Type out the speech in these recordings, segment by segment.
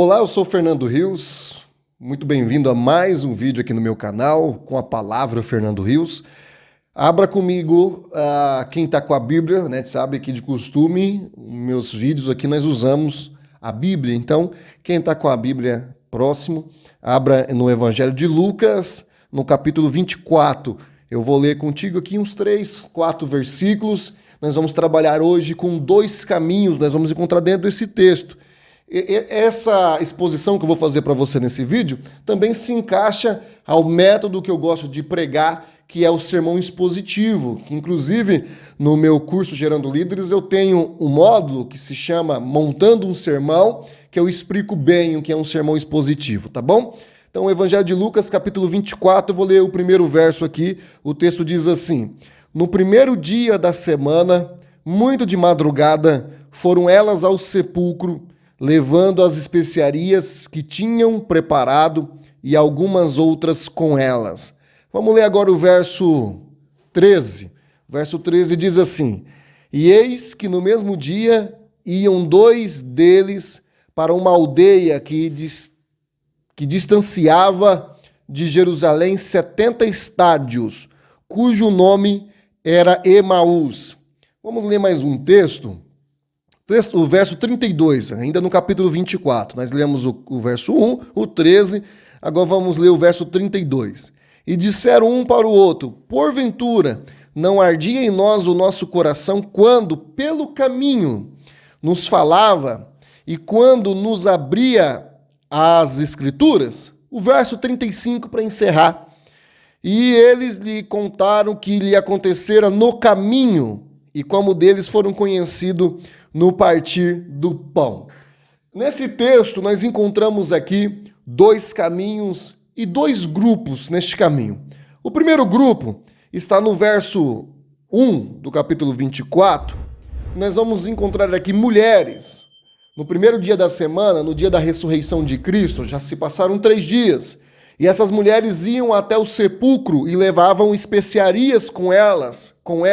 Olá, eu sou Fernando Rios, muito bem-vindo a mais um vídeo aqui no meu canal com a palavra Fernando Rios. Abra comigo, quem está com a Bíblia, né, sabe que de costume, meus vídeos aqui nós usamos a Bíblia, então quem está com a Bíblia próximo, abra no Evangelho de Lucas, no capítulo 24. Eu vou ler contigo aqui uns 3, 4 versículos. Nós vamos trabalhar hoje com 2 caminhos, nós vamos encontrar dentro desse texto. Essa exposição que eu vou fazer para você nesse vídeo também se encaixa ao método que eu gosto de pregar, que é o sermão expositivo, que inclusive no meu curso Gerando Líderes eu tenho um módulo que se chama Montando um Sermão, que eu explico bem o que é um sermão expositivo, tá bom? Então, o Evangelho de Lucas, capítulo 24, eu vou ler o primeiro verso aqui. O texto diz assim: No primeiro dia da semana, muito de madrugada, foram elas ao sepulcro, levando as especiarias que tinham preparado e algumas outras com elas. Vamos ler agora o verso 13. O verso 13 diz assim: E eis que no mesmo dia iam 2 deles para uma aldeia que distanciava de Jerusalém 70 estádios, cujo nome era Emaús. Vamos ler mais um texto. O verso 32, ainda no capítulo 24. Nós lemos o verso 1, o 13, agora vamos ler o verso 32. E disseram um para o outro: Porventura, não ardia em nós o nosso coração quando, pelo caminho, nos falava e quando nos abria as Escrituras? O verso 35 para encerrar. E eles lhe contaram que lhe acontecera no caminho e como deles foram conhecidos no partir do pão. Nesse texto, nós encontramos aqui 2 caminhos e 2 grupos neste caminho. O primeiro grupo está no verso 1 do capítulo 24. Nós vamos encontrar aqui mulheres. No primeiro dia da semana, no dia da ressurreição de Cristo, já se passaram 3 dias. E essas mulheres iam até o sepulcro e levavam especiarias com elas, com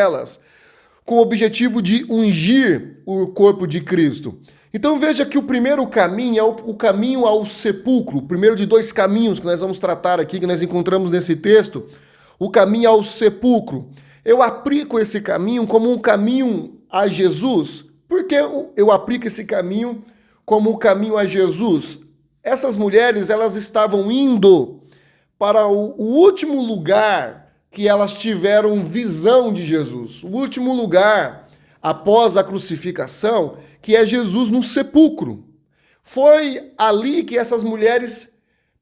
o objetivo de ungir o corpo de Cristo. Então veja que o primeiro caminho é o caminho ao sepulcro, o primeiro de 2 caminhos que nós vamos tratar aqui, que nós encontramos nesse texto, o caminho ao sepulcro. Eu aplico esse caminho como um caminho a Jesus. Por que eu aplico esse caminho como um caminho a Jesus? Essas mulheres, elas estavam indo para o último lugar que elas tiveram visão de Jesus. O último lugar após a crucificação, que é Jesus no sepulcro. Foi ali que essas mulheres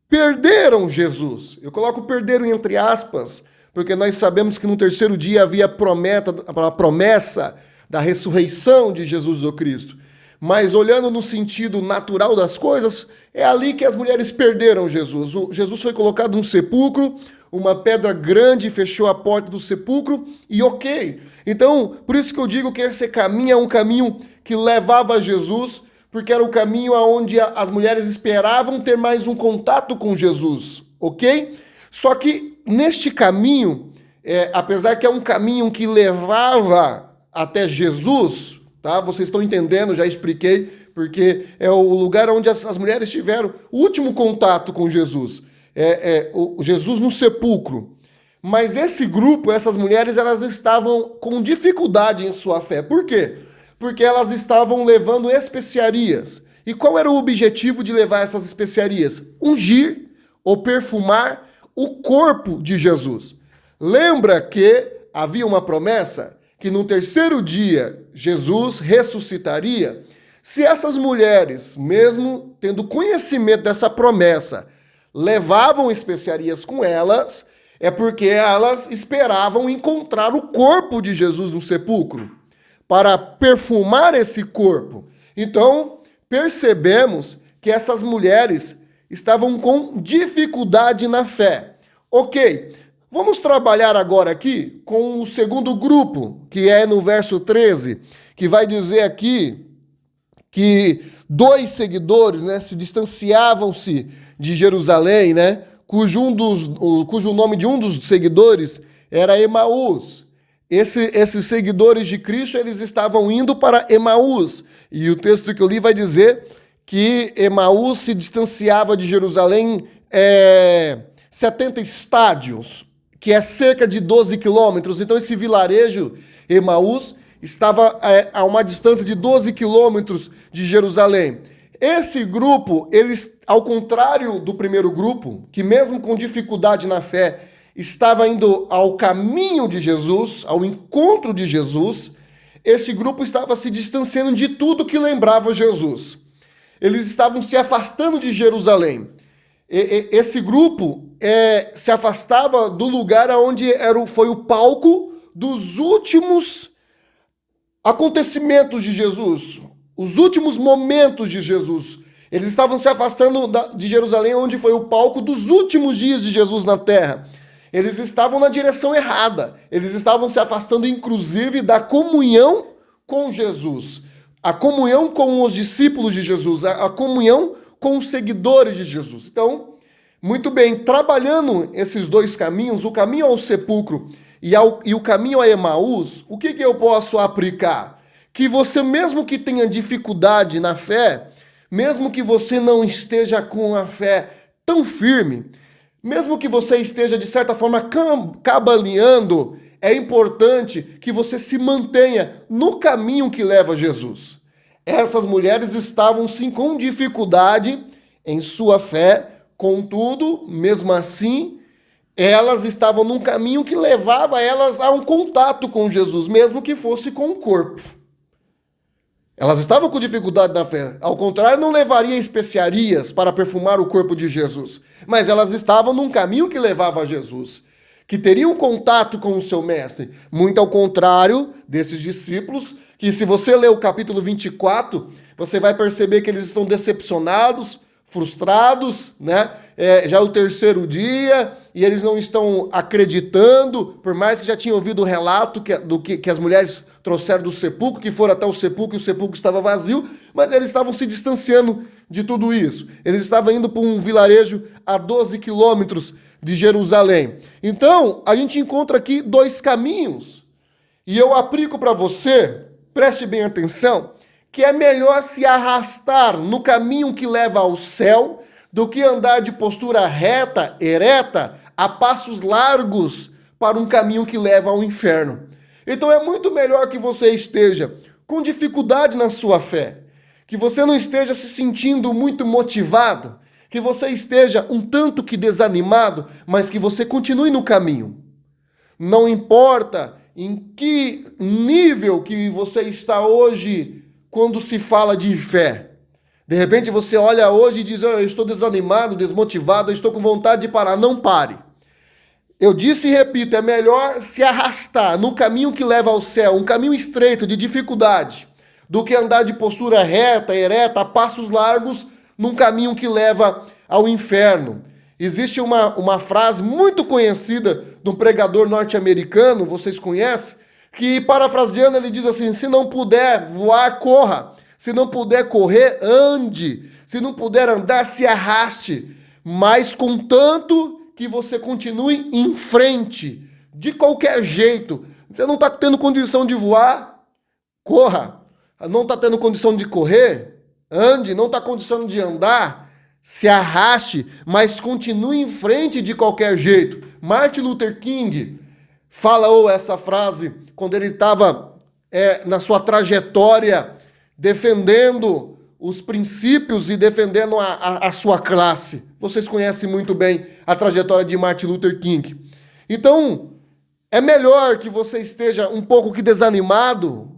perderam Jesus. Eu coloco perderam entre aspas, porque nós sabemos que no terceiro dia havia a promessa da ressurreição de Jesus do Cristo. Mas olhando no sentido natural das coisas, é ali que as mulheres perderam Jesus. Jesus foi colocado no sepulcro, uma pedra grande fechou a porta do sepulcro e ok. Então, por isso que eu digo que esse caminho é um caminho que levava a Jesus, porque era o caminho onde as mulheres esperavam ter mais um contato com Jesus, ok? Só que neste caminho, apesar que é um caminho que levava até Jesus, tá? Vocês estão entendendo, já expliquei, porque é o lugar onde as mulheres tiveram o último contato com Jesus. O Jesus no sepulcro. Mas esse grupo, essas mulheres, elas estavam com dificuldade em sua fé. Por quê? Porque elas estavam levando especiarias. E qual era o objetivo de levar essas especiarias? Ungir ou perfumar o corpo de Jesus. Lembra que havia uma promessa que no terceiro dia Jesus ressuscitaria? Se essas mulheres, mesmo tendo conhecimento dessa promessa, levavam especiarias com elas, é porque elas esperavam encontrar o corpo de Jesus no sepulcro, para perfumar esse corpo. Então, percebemos que essas mulheres estavam com dificuldade na fé. Ok, vamos trabalhar agora aqui com o segundo grupo, que é no verso 13, que vai dizer aqui que 2 seguidores, né, se distanciavam-se de Jerusalém, né, cujo nome de um dos seguidores era Emaús. Esses seguidores de Cristo, eles estavam indo para Emaús. E o texto que eu li vai dizer que Emaús se distanciava de Jerusalém 70 estádios, que é cerca de 12 quilômetros. Então esse vilarejo, Emaús, estava a uma distância de 12 quilômetros de Jerusalém. Esse grupo, eles, ao contrário do primeiro grupo, que mesmo com dificuldade na fé, estava indo ao caminho de Jesus, ao encontro de Jesus, esse grupo estava se distanciando de tudo que lembrava Jesus. Eles estavam se afastando de Jerusalém. Esse grupo se afastava do lugar onde foi o palco dos últimos acontecimentos de Jesus, os últimos momentos de Jesus. Eles estavam se afastando de Jerusalém, onde foi o palco dos últimos dias de Jesus na terra. Eles estavam na direção errada. Eles estavam se afastando, inclusive, da comunhão com Jesus. A comunhão com os discípulos de Jesus. A comunhão com os seguidores de Jesus. Então, muito bem, trabalhando esses dois caminhos, o caminho ao sepulcro e o caminho a Emaús, o que eu posso aplicar? Que você, mesmo que tenha dificuldade na fé, mesmo que você não esteja com a fé tão firme, mesmo que você esteja, de certa forma, cambaleando, é importante que você se mantenha no caminho que leva a Jesus. Essas mulheres estavam, sim, com dificuldade em sua fé, contudo, mesmo assim, elas estavam num caminho que levava elas a um contato com Jesus, mesmo que fosse com o corpo. Elas estavam com dificuldade na fé. Ao contrário, não levaria especiarias para perfumar o corpo de Jesus. Mas elas estavam num caminho que levava a Jesus, que teriam contato com o seu mestre. Muito ao contrário desses discípulos, que se você ler o capítulo 24, você vai perceber que eles estão decepcionados, frustrados, né? Já é o terceiro dia, e eles não estão acreditando, por mais que já tinham ouvido o relato que as mulheres trouxeram do sepulcro, que foram até o sepulcro e o sepulcro estava vazio, mas eles estavam se distanciando de tudo isso. Eles estavam indo para um vilarejo a 12 quilômetros de Jerusalém. Então, a gente encontra aqui dois caminhos, e eu aplico para você, preste bem atenção, que é melhor se arrastar no caminho que leva ao céu do que andar de postura reta, ereta, a passos largos para um caminho que leva ao inferno. Então é muito melhor que você esteja com dificuldade na sua fé, que você não esteja se sentindo muito motivado, que você esteja um tanto que desanimado, mas que você continue no caminho. Não importa em que nível que você está hoje quando se fala de fé. De repente você olha hoje e diz, eu estou desanimado, desmotivado, eu estou com vontade de parar. Não pare. Eu disse e repito, é melhor se arrastar no caminho que leva ao céu, um caminho estreito de dificuldade, do que andar de postura reta, ereta, a passos largos, num caminho que leva ao inferno. Existe uma frase muito conhecida de um pregador norte-americano, vocês conhecem, que parafraseando ele diz assim, se não puder voar, corra. Se não puder correr, ande. Se não puder andar, se arraste. Mas contanto que você continue em frente, de qualquer jeito. Você não está tendo condição de voar? Corra. Não está tendo condição de correr? Ande. Não está condição de andar? Se arraste, mas continue em frente de qualquer jeito. Martin Luther King falou essa frase quando ele estava na sua trajetória defendendo os princípios e defendendo a sua classe. Vocês conhecem muito bem a trajetória de Martin Luther King. Então, é melhor que você esteja um pouco que desanimado,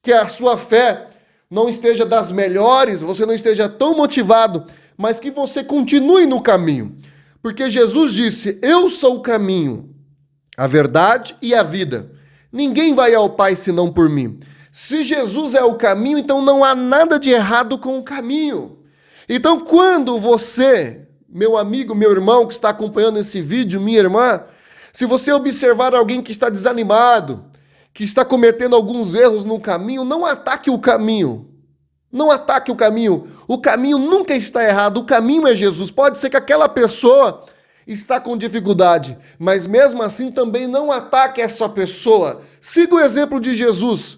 que a sua fé não esteja das melhores, você não esteja tão motivado, mas que você continue no caminho. Porque Jesus disse, eu sou o caminho, a verdade e a vida. Ninguém vai ao Pai senão por mim. Se Jesus é o caminho, então não há nada de errado com o caminho. Então, quando você, meu amigo, meu irmão que está acompanhando esse vídeo, minha irmã, se você observar alguém que está desanimado, que está cometendo alguns erros no caminho, não ataque o caminho. Não ataque o caminho. O caminho nunca está errado. O caminho é Jesus. Pode ser que aquela pessoa está com dificuldade, mas mesmo assim também não ataque essa pessoa. Siga o exemplo de Jesus.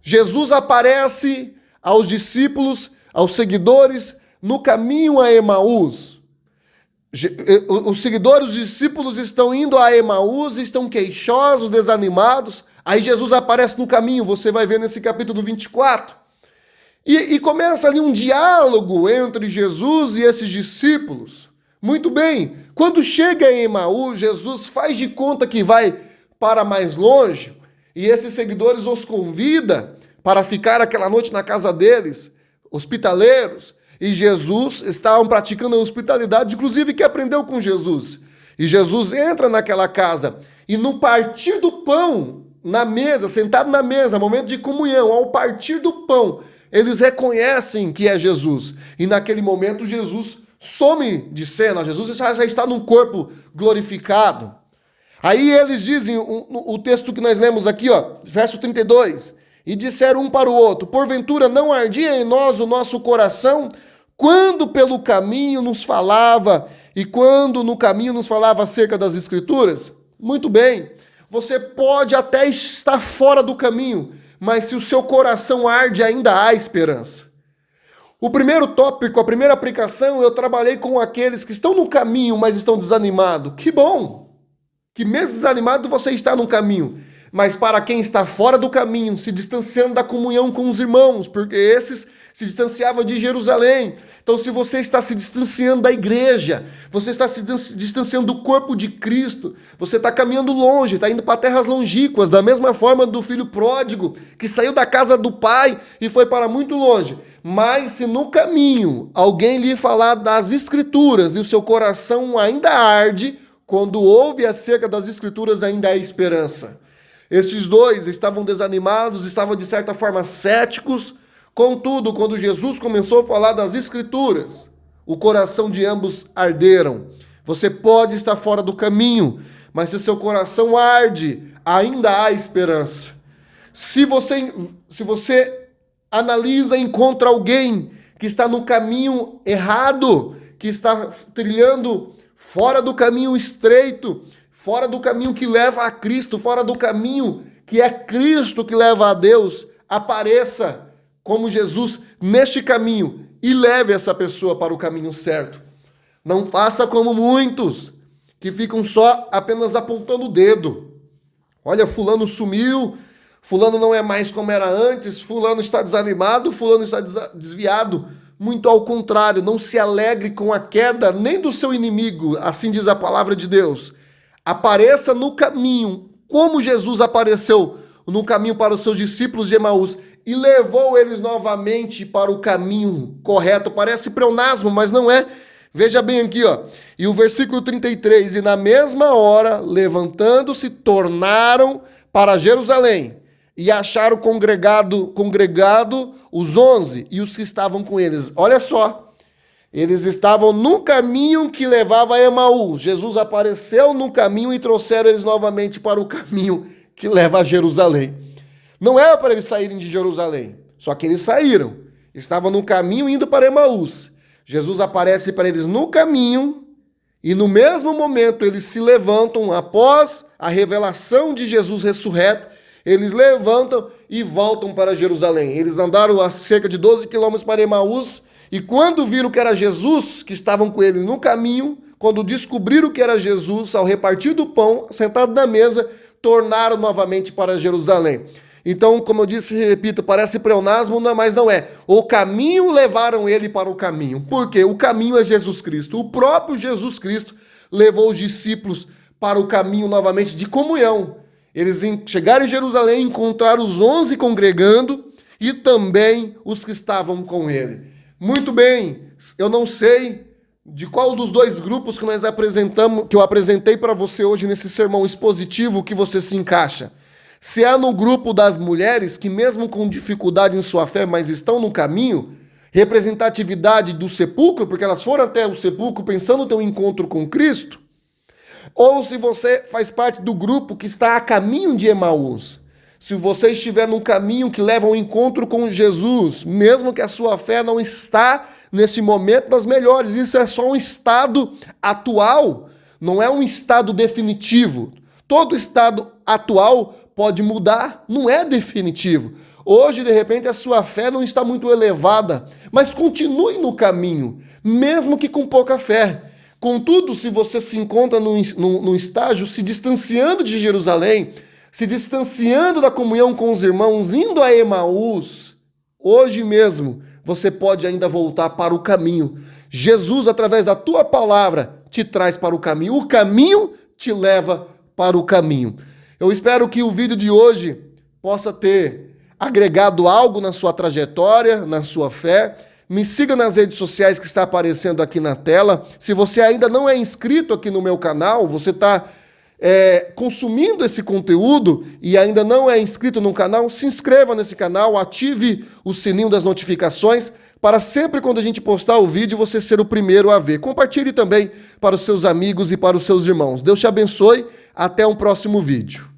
Jesus aparece aos discípulos aos seguidores no caminho a Emaús. Os seguidores, os discípulos estão indo a Emaús, estão queixosos, desanimados. Aí Jesus aparece no caminho, você vai ver nesse capítulo 24. E começa ali um diálogo entre Jesus e esses discípulos. Muito bem, quando chega em Emaús, Jesus faz de conta que vai para mais longe, e esses seguidores os convida para ficar aquela noite na casa deles, hospitaleiros, e Jesus estavam praticando a hospitalidade, inclusive que aprendeu com Jesus. E Jesus entra naquela casa, e no partir do pão, na mesa, sentado na mesa, momento de comunhão, ao partir do pão, eles reconhecem que é Jesus. E naquele momento Jesus some de cena, Jesus já está num corpo glorificado. Aí eles dizem, o texto que nós lemos aqui, ó, verso 32, e disseram um para o outro, porventura não ardia em nós o nosso coração, quando pelo caminho nos falava, e quando no caminho nos falava acerca das Escrituras? Muito bem, você pode até estar fora do caminho, mas se o seu coração arde, ainda há esperança. O primeiro tópico, a primeira aplicação, eu trabalhei com aqueles que estão no caminho, mas estão desanimados. Que bom! Que mesmo desanimado você está no caminho. Mas para quem está fora do caminho, se distanciando da comunhão com os irmãos, porque esses se distanciavam de Jerusalém. Então, se você está se distanciando da igreja, você está se distanciando do corpo de Cristo, você está caminhando longe, está indo para terras longínquas, da mesma forma do filho pródigo, que saiu da casa do pai e foi para muito longe. Mas se no caminho alguém lhe falar das Escrituras e o seu coração ainda arde, quando ouve acerca das Escrituras ainda há esperança. Esses dois estavam desanimados, estavam de certa forma céticos. Contudo, quando Jesus começou a falar das Escrituras, o coração de ambos arderam. Você pode estar fora do caminho, mas se seu coração arde, ainda há esperança. Se você analisa e encontra alguém que está no caminho errado, que está trilhando fora do caminho estreito, fora do caminho que leva a Cristo, fora do caminho que é Cristo que leva a Deus, apareça como Jesus neste caminho e leve essa pessoa para o caminho certo. Não faça como muitos que ficam só apenas apontando o dedo. Olha, fulano sumiu, fulano não é mais como era antes, fulano está desanimado, fulano está desviado. Muito ao contrário, não se alegre com a queda nem do seu inimigo, assim diz a palavra de Deus. Apareça no caminho, como Jesus apareceu no caminho para os seus discípulos de Emaús e levou eles novamente para o caminho correto. Parece pleonasmo, mas não é. Veja bem aqui, ó. E o versículo 33, e na mesma hora, levantando-se, tornaram para Jerusalém e acharam congregado os 11 e os que estavam com eles. Olha só, eles estavam no caminho que levava a Emaús. Jesus apareceu no caminho e trouxeram eles novamente para o caminho que leva a Jerusalém. Não era para eles saírem de Jerusalém, só que eles saíram. Estavam no caminho indo para Emaús. Jesus aparece para eles no caminho e no mesmo momento eles se levantam após a revelação de Jesus ressurreto. Eles levantam e voltam para Jerusalém. Eles andaram a cerca de 12 quilômetros para Emaús e quando viram que era Jesus, que estavam com eles no caminho, quando descobriram que era Jesus, ao repartir do pão, sentado na mesa, tornaram novamente para Jerusalém. Então, como eu disse e repito, parece pleonasmo, mas não é. O caminho levaram ele para o caminho. Por quê? O caminho é Jesus Cristo. O próprio Jesus Cristo levou os discípulos para o caminho novamente de comunhão. Eles chegaram em Jerusalém, encontraram os 11 congregando e também os que estavam com ele. Muito bem, eu não sei de qual dos dois grupos que nós apresentamos, que eu apresentei para você hoje nesse sermão expositivo, que você se encaixa. Se é no grupo das mulheres que mesmo com dificuldade em sua fé, mas estão no caminho, representatividade do sepulcro, porque elas foram até o sepulcro pensando ter um encontro com Cristo, ou se você faz parte do grupo que está a caminho de Emaús, se você estiver num caminho que leva ao encontro com Jesus, mesmo que a sua fé não está nesse momento das melhores, isso é só um estado atual, não é um estado definitivo. Todo estado atual pode mudar, não é definitivo. Hoje, de repente, a sua fé não está muito elevada, mas continue no caminho, mesmo que com pouca fé. Contudo, se você se encontra num estágio se distanciando de Jerusalém, se distanciando da comunhão com os irmãos, indo a Emaús, hoje mesmo você pode ainda voltar para o caminho. Jesus, através da tua palavra, te traz para o caminho. O caminho te leva para o caminho. Eu espero que o vídeo de hoje possa ter agregado algo na sua trajetória, na sua fé. Me siga nas redes sociais que está aparecendo aqui na tela. Se você ainda não é inscrito aqui no meu canal, você está consumindo esse conteúdo e ainda não é inscrito no canal, se inscreva nesse canal, ative o sininho das notificações para sempre quando a gente postar o vídeo você ser o primeiro a ver. Compartilhe também para os seus amigos e para os seus irmãos. Deus te abençoe. Até um próximo vídeo.